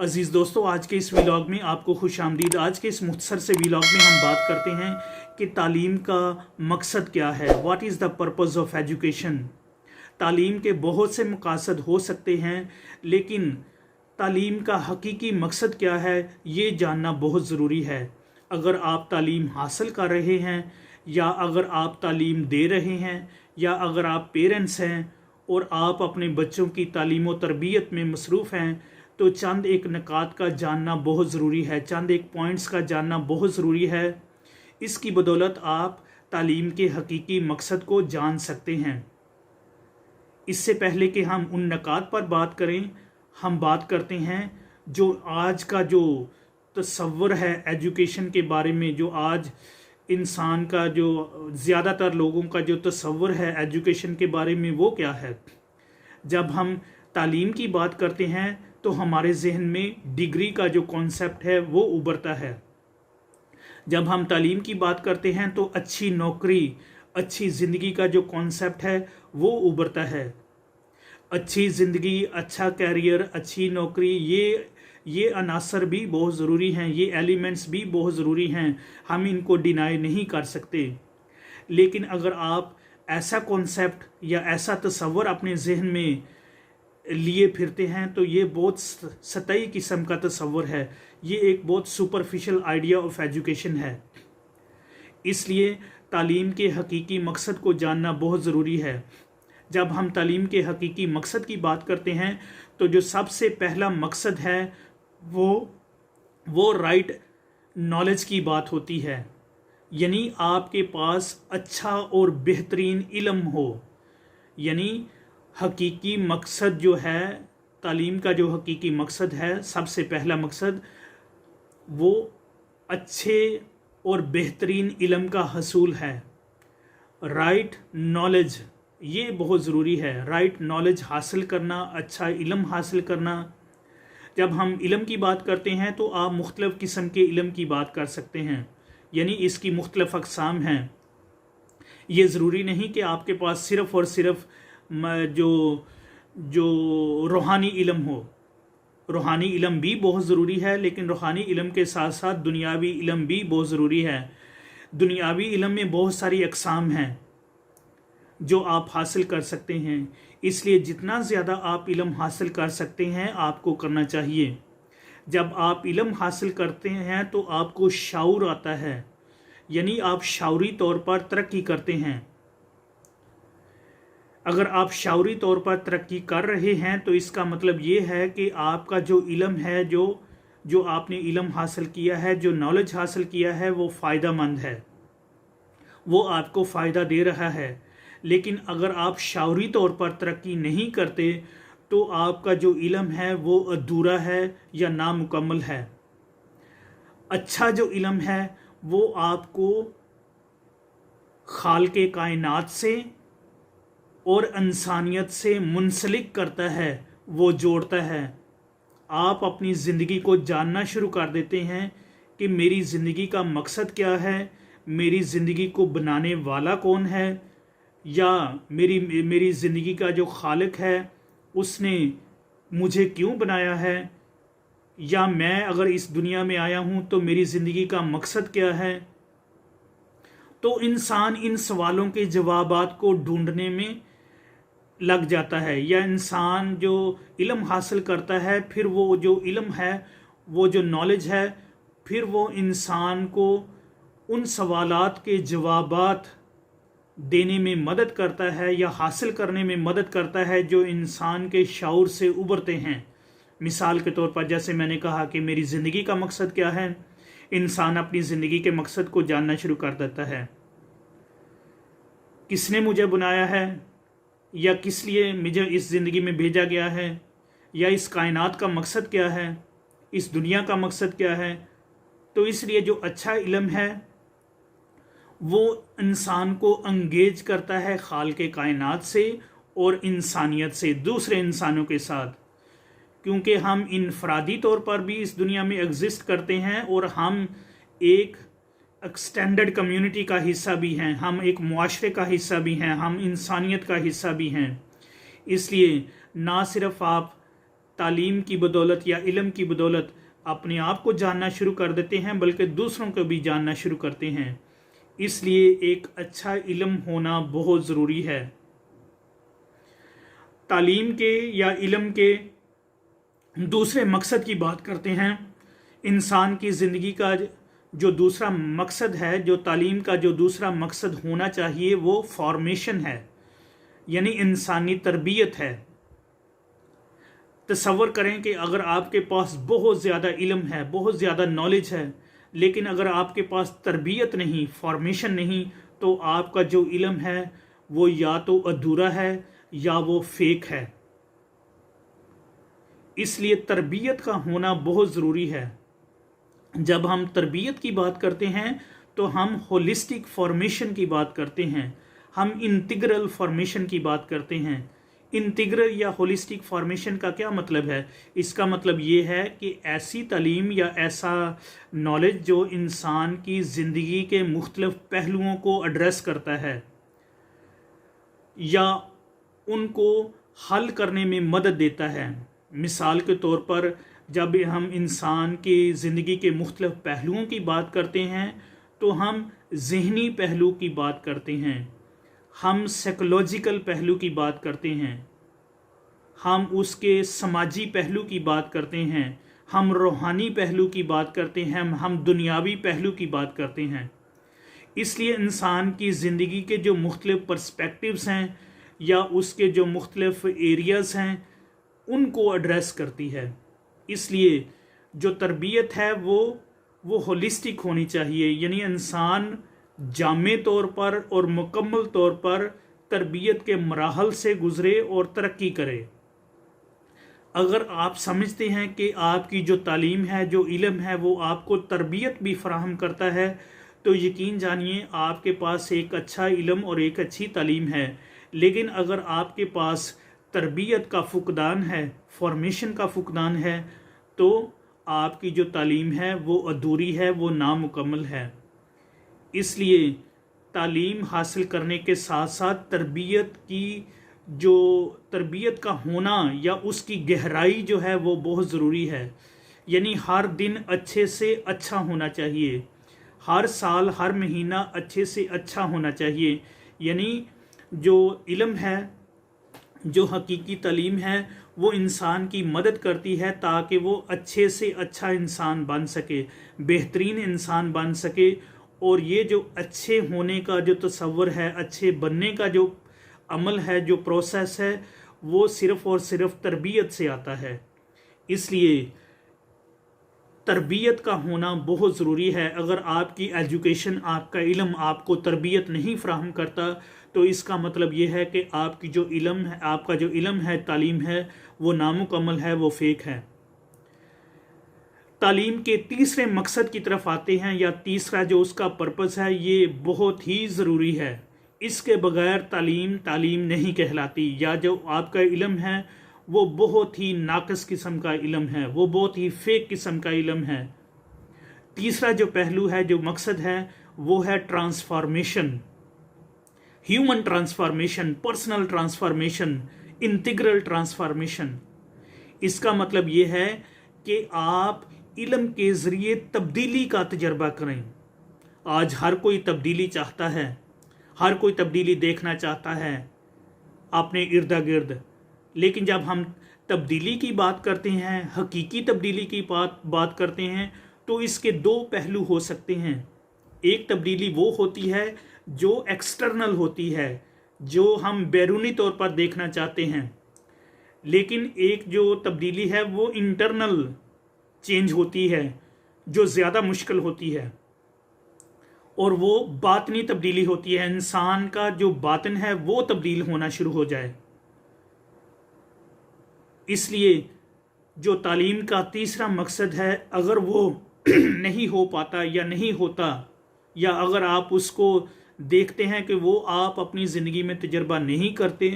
अज़ीज़ दोस्तों, आज के इस व्लॉग में आपको खुश आमदीद। आज के इस मुख्तसर से व्लॉग में हम बात करते हैं कि तालीम का मकसद क्या है। What is the purpose of education. तालीम के बहुत से मकासद हो सकते हैं, लेकिन तालीम का हकीकी मकसद क्या है ये जानना बहुत ज़रूरी है। अगर आप तालीम हासिल कर रहे हैं, या अगर आप तालीम दे रहे हैं, या अगर आप पेरेंट्स हैं और आप अपने बच्चों की तालीम व तरबियत में मसरूफ़ हैं, तो चंद एक नकात का जानना बहुत ज़रूरी है, चंद एक पॉइंट्स का जानना बहुत ज़रूरी है। इसकी बदौलत आप तालीम के हकीकी मकसद को जान सकते हैं। इससे पहले कि हम उन नकात पर बात करें, हम बात करते हैं जो आज का जो तसव्वुर है एजुकेशन के बारे में, जो आज इंसान का जो ज़्यादातर लोगों का जो तसव्वुर है एजुकेशन के बारे में वो क्या है। जब हम तालीम की बात करते हैं तो हमारे जहन में डिग्री का जो कॉन्सेप्ट है वो उभरता है। जब हम तालीम की बात करते हैं तो अच्छी नौकरी, अच्छी ज़िंदगी का जो कॉन्सेप्ट है वो उभरता है। अच्छी ज़िंदगी, अच्छा कैरियर, अच्छी नौकरी, ये अनासर भी बहुत ज़रूरी हैं, ये एलिमेंट्स भी बहुत ज़रूरी हैं, हम इनको डिनाई नहीं कर सकते। लेकिन अगर आप ऐसा कॉन्सेप्ट या ऐसा तसव्वुर अपने जहन में लिए फिरते हैं तो ये बहुत सतही किस्म का तसव्वुर है, ये एक बहुत सुपरफिशियल आइडिया ऑफ एजुकेशन है। इसलिए तालीम के हकीकी मकसद को जानना बहुत ज़रूरी है। जब हम तालीम के हकीकी मकसद की बात करते हैं तो जो सबसे पहला मकसद है वो राइट नॉलेज की बात होती है, यानी आपके पास अच्छा और बेहतरीन इल्म हो। यानी हकीकी मकसद जो है, तालीम का जो हकीकी मकसद है, सबसे पहला मकसद वो अच्छे और बेहतरीन इल्म का हसूल है। राइट नॉलेज ये बहुत ज़रूरी है, राइट नॉलेज हासिल करना, अच्छा इल्म हासिल करना। जब हम इल्म की बात करते हैं तो आप मुख्तलिफ़ किस्म के इल्म की बात कर सकते हैं, यानी इसकी मुख्तलिफ़ अक़साम हैं। ये ज़रूरी नहीं कि आपके पास सिर्फ़ और सिर्फ जो रूहानी इल्म हो। रूहानी इल्म भी बहुत ज़रूरी है, लेकिन रूहानी इल्म के साथ साथ दुनियावी इल्म भी बहुत ज़रूरी है। दुनियावी इल्म में बहुत सारी अक़साम हैं जो आप हासिल कर सकते हैं, इसलिए जितना ज़्यादा आप इल्म हासिल कर सकते हैं आपको करना चाहिए। जब आप इल्म हासिल करते हैं तो आपको शाऊर आता है, यानी आप शाऊरी तौर पर तरक्की करते हैं। अगर आप शाऊरी तौर पर तरक्की कर रहे हैं तो इसका मतलब ये है कि आपका जो इल्म है, जो आपने इल्म हासिल किया है, जो नॉलेज हासिल किया है, वो फ़ायदा मंद है, वो आपको फ़ायदा दे रहा है। लेकिन अगर आप शाऊरी तौर पर तरक्की नहीं करते तो आपका जो इल्म है वो अधूरा है या नामुकम्मल है। अच्छा जो इल्म है वो आपको खालिक़े कायनात से और इंसानियत से मुंसलिक करता है, वो जोड़ता है। आप अपनी ज़िंदगी को जानना शुरू कर देते हैं कि मेरी ज़िंदगी का मकसद क्या है, मेरी ज़िंदगी को बनाने वाला कौन है, या मेरी ज़िंदगी का जो खालिक है उसने मुझे क्यों बनाया है, या मैं अगर इस दुनिया में आया हूँ तो मेरी ज़िंदगी का मकसद क्या है। तो इंसान इन सवालों के जवाबात को ढूंढने में लग जाता है, या इंसान जो इल्म हासिल करता है, फिर वो जो इल्म है, वो जो नॉलेज है, फिर वो इंसान को उन सवालात के जवाबात देने में मदद करता है या हासिल करने में मदद करता है जो इंसान के शऊर से उभरते हैं। मिसाल के तौर पर जैसे मैंने कहा कि मेरी ज़िंदगी का मकसद क्या है, इंसान अपनी ज़िंदगी के मकसद को जानना शुरू कर देता है। किसने मुझे बनाया है, या किस लिए मुझे इस ज़िंदगी में भेजा गया है, या इस कायनात का मकसद क्या है, इस दुनिया का मकसद क्या है। तो इसलिए जो अच्छा इल्म है वो इंसान को अंगेज करता है खालिक़े कायनात से और इंसानियत से, दूसरे इंसानों के साथ। क्योंकि हम इनफरादी तौर पर भी इस दुनिया में एग्जिस्ट करते हैं और हम एक एक्सटेंडेड कम्युनिटी का हिस्सा भी हैं, हम एक मुआशरे का हिस्सा भी हैं, हम इंसानियत का हिस्सा भी हैं। इसलिए ना सिर्फ आप तालीम की बदौलत या इल्म की बदौलत अपने आप को जानना शुरू कर देते हैं, बल्कि दूसरों को भी जानना शुरू करते हैं। इसलिए एक अच्छा इल्म होना बहुत ज़रूरी है। तालीम के या इल्म के दूसरे मकसद की बात करते हैं। इंसान की ज़िंदगी का जो दूसरा मकसद है, जो तालीम का जो दूसरा मकसद होना चाहिए, वो फॉर्मेशन है, यानी इंसानी तरबियत है। तसव्वुर करें कि अगर आपके पास बहुत ज़्यादा इल्म है, बहुत ज़्यादा नॉलेज है, लेकिन अगर आपके पास तरबियत नहीं, फॉर्मेशन नहीं, तो आपका जो इल्म है वो या तो अधूरा है या वो फेक है। इसलिए तरबियत का होना बहुत ज़रूरी है। जब हम तरबियत की बात करते हैं तो हम होलिस्टिक फॉर्मेशन की बात करते हैं, हम इंटीग्रल फॉर्मेशन की बात करते हैं। इंटीग्रल या होलिस्टिक फॉर्मेशन का क्या मतलब है? इसका मतलब ये है कि ऐसी तालीम या ऐसा नॉलेज जो इंसान की ज़िंदगी के मुख्तलिफ पहलुओं को एड्रेस करता है या उनको हल करने में मदद देता है। मिसाल के तौर पर जब हम इंसान की ज़िंदगी के मुख्तलिफ पहलुओं की बात करते हैं तो हम ज़हनी पहलू की बात करते हैं, हम साइकोलॉजिकल पहलू की बात करते हैं, हम उसके समाजी पहलू की बात करते हैं, हम रूहानी पहलू की बात करते हैं, हम दुनियावी पहलू की बात करते हैं। इसलिए इंसान की ज़िंदगी के जो मुख्तलिफ पर्सपेक्टिव्स हैं या उसके जो मुख्तलिफ एरियाज़ हैं उनको एड्रेस करती है। इसलिए जो तरबियत है वो होलिस्टिक होनी चाहिए, यानी इंसान जामे तौर पर और मुकम्मल तौर पर तरबियत के मराहल से गुज़रे और तरक्की करे। अगर आप समझते हैं कि आपकी जो तालीम है, जो इल्म है, वो आपको तरबियत भी फराहम करता है, तो यकीन जानिए आपके पास एक अच्छा इल्म और एक अच्छी तालीम है। लेकिन अगर आपके पास तरबियत का फुकदान है, फॉर्मेशन का फुकदान है, तो आपकी जो तालीम है वो अधूरी है, वो नामुकम्मल है। इसलिए तालीम हासिल करने के साथ साथ तरबियत का होना या उसकी गहराई जो है वो बहुत ज़रूरी है। यानी हर दिन अच्छे से अच्छा होना चाहिए, हर साल हर महीना अच्छे से अच्छा होना चाहिए। यानी जो इल्म है, जो हकीकी तालीम है, वो इंसान की मदद करती है ताकि वो अच्छे से अच्छा इंसान बन सके, बेहतरीन इंसान बन सके। और ये जो अच्छे होने का जो तसव्वुर है, अच्छे बनने का जो अमल है, जो प्रोसेस है, वो सिर्फ़ और सिर्फ तरबियत से आता है। इसलिए तरबियत का होना बहुत ज़रूरी है। अगर आपकी एजुकेशन, आपका इल्म आपको तरबियत नहीं फ़राहम करता, तो इसका मतलब ये है कि आपकी जो इल्म है, आपका जो इल्म है, तालीम है, वो नामुकम्मल है, वो फेक है। तालीम के तीसरे मकसद की तरफ आते हैं, या तीसरा जो उसका पर्पस है, ये बहुत ही ज़रूरी है। इसके बगैर तालीम नहीं कहलाती, या जो आपका इल्म है वो बहुत ही नाक़िस किस्म का इल्म है, वो बहुत ही फेक किस्म का इल्म है। तीसरा जो पहलू है, जो मकसद है, वो है transformation, human transformation, personal transformation, integral transformation. इसका मतलब ये है कि आप इल्म के ज़रिए तब्दीली का तजर्बा करें। आज हर कोई तब्दीली चाहता है, हर कोई तब्दीली देखना चाहता है अपने इर्द गिर्द। लेकिन जब हम तब्दीली की बात करते हैं, हकीकी तब्दीली की बात करते हैं, तो इसके दो पहलू हो सकते हैं। एक तब्दीली वो होती है जो एक्सटर्नल होती है, जो हम बैरूनी तौर पर देखना चाहते हैं। लेकिन एक जो तब्दीली है वो इंटरनल चेंज होती है, जो ज़्यादा मुश्किल होती है, और वो बातनी तब्दीली होती है। इंसान का जो बातिन है वो तब्दील होना शुरू हो जाए। इसलिए जो तालीम का तीसरा मकसद है, अगर वो नहीं हो पाता या नहीं होता, या अगर आप उसको देखते हैं कि वो आप अपनी ज़िंदगी में तजर्बा नहीं करते,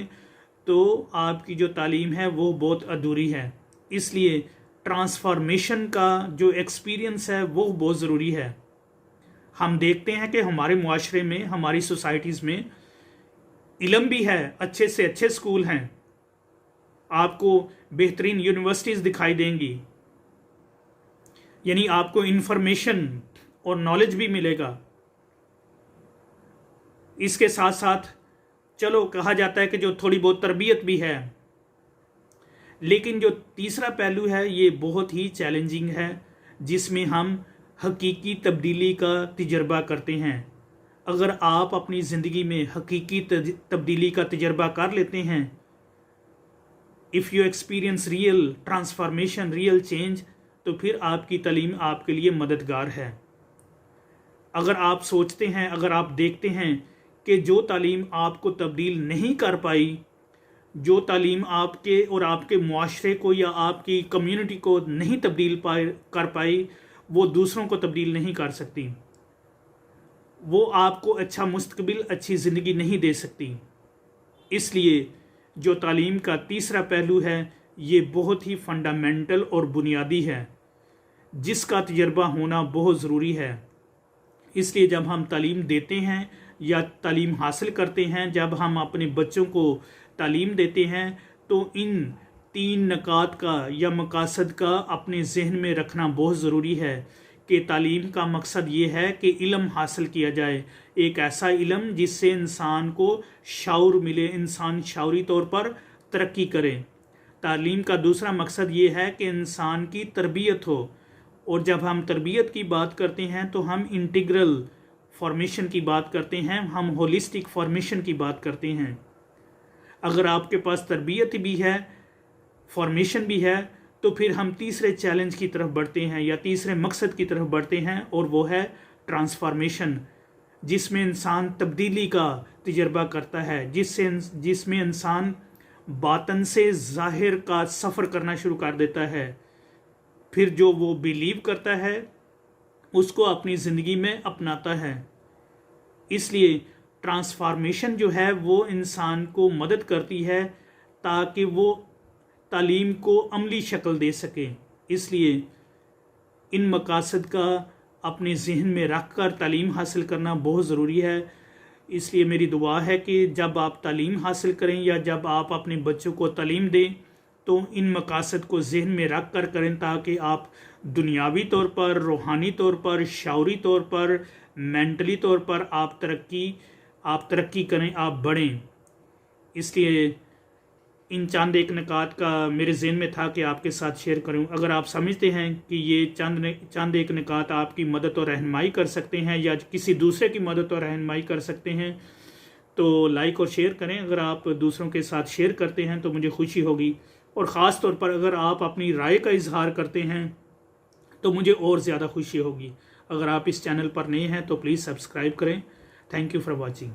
तो आपकी जो तालीम है वो बहुत अधूरी है। इसलिए ट्रांसफॉर्मेशन का जो एक्सपीरियंस है वो बहुत ज़रूरी है। हम देखते हैं कि हमारे मुआशरे में, हमारी सोसाइटीज़ में इल्म भी है, अच्छे से अच्छे स्कूल हैं, आपको बेहतरीन यूनिवर्सिटीज़ दिखाई देंगी, यानी आपको इंफॉर्मेशन और नॉलेज भी मिलेगा। इसके साथ साथ चलो कहा जाता है कि जो थोड़ी बहुत तरबियत भी है, लेकिन जो तीसरा पहलू है ये बहुत ही चैलेंजिंग है, जिसमें हम हकीकी तब्दीली का तजर्बा करते हैं। अगर आप अपनी ज़िंदगी में हकीकी तब्दीली का तजर्बा कर लेते हैं, if you experience real transformation, real change, तो फिर आपकी तालीम आपके लिए मददगार है। अगर आप सोचते हैं, अगर आप देखते हैं कि जो तालीम आपको तब्दील नहीं कर पाई, जो तालीम आपके और आपके मुआशरे को या आपकी कम्युनिटी को नहीं तब्दील कर पाई, वो दूसरों को तब्दील नहीं कर सकती, वो आपको अच्छा मुस्तकबिल, अच्छी ज़िंदगी नहीं दे सकती। इसलिए जो तालीम का तीसरा पहलू है ये बहुत ही फंडामेंटल और बुनियादी है, जिसका तजर्बा होना बहुत ज़रूरी है। इसलिए जब हम तालीम देते हैं या तालीम हासिल करते हैं, जब हम अपने बच्चों को तालीम देते हैं, तो इन 3 नकात का या मकासद का अपने जहन में रखना बहुत ज़रूरी है कि तालीम का मकसद ये है कि इल्म हासिल किया जाए, एक ऐसा इल्म जिससे इंसान को शऊर मिले, इंसान शऊरी तौर पर तरक्की करे। तालीम का दूसरा मकसद ये है कि इंसान की तरबियत हो, और जब हम तरबियत की बात करते हैं तो हम इंटीग्रल फॉर्मेशन की बात करते हैं, हम होलिस्टिक फॉर्मेशन की बात करते हैं। अगर आपके पास तरबियत भी है, फॉर्मेशन भी है, तो फिर हम तीसरे चैलेंज की तरफ बढ़ते हैं या तीसरे मकसद की तरफ बढ़ते हैं, और वो है ट्रांसफॉर्मेशन, जिसमें इंसान तब्दीली का तजर्बा करता है, जिसमें इंसान बातन से ज़ाहिर का सफ़र करना शुरू कर देता है। फिर जो वो बिलीव करता है उसको अपनी ज़िंदगी में अपनाता है। इसलिए ट्रांसफॉर्मेशन जो है वो इंसान को मदद करती है ताकि वो तालीम को अमली शक्ल दे सके। इसलिए इन मकासद का अपने जहन में रख कर तालीम हासिल करना बहुत ज़रूरी है। इसलिए मेरी दुआ है कि जब आप तालीम हासिल करें या जब आप अपने बच्चों को तालीम दें तो इन मकासद को जहन में रख कर करें, ताकि आप दुनियावी तौर पर, रूहानी तौर पर, शऊरी तौर पर, मेंटली तौर पर आप तरक्की करें, आप बढ़ें। इसलिए इन चंद एक नकात का मेरे जहन में था कि आपके साथ शेयर करूं। अगर आप समझते हैं कि ये चंद एक नकात आपकी मदद और रहनुमाई कर सकते हैं या किसी दूसरे की मदद और रहनुमाई कर सकते हैं, तो लाइक और शेयर करें। अगर आप दूसरों के साथ शेयर करते हैं तो मुझे खुशी होगी, और ख़ास तौर पर अगर आप अपनी राय का इजहार करते हैं तो मुझे और ज़्यादा खुशी होगी। अगर आप इस चैनल पर नए हैं तो प्लीज़ सब्सक्राइब करें। Thank you for watching.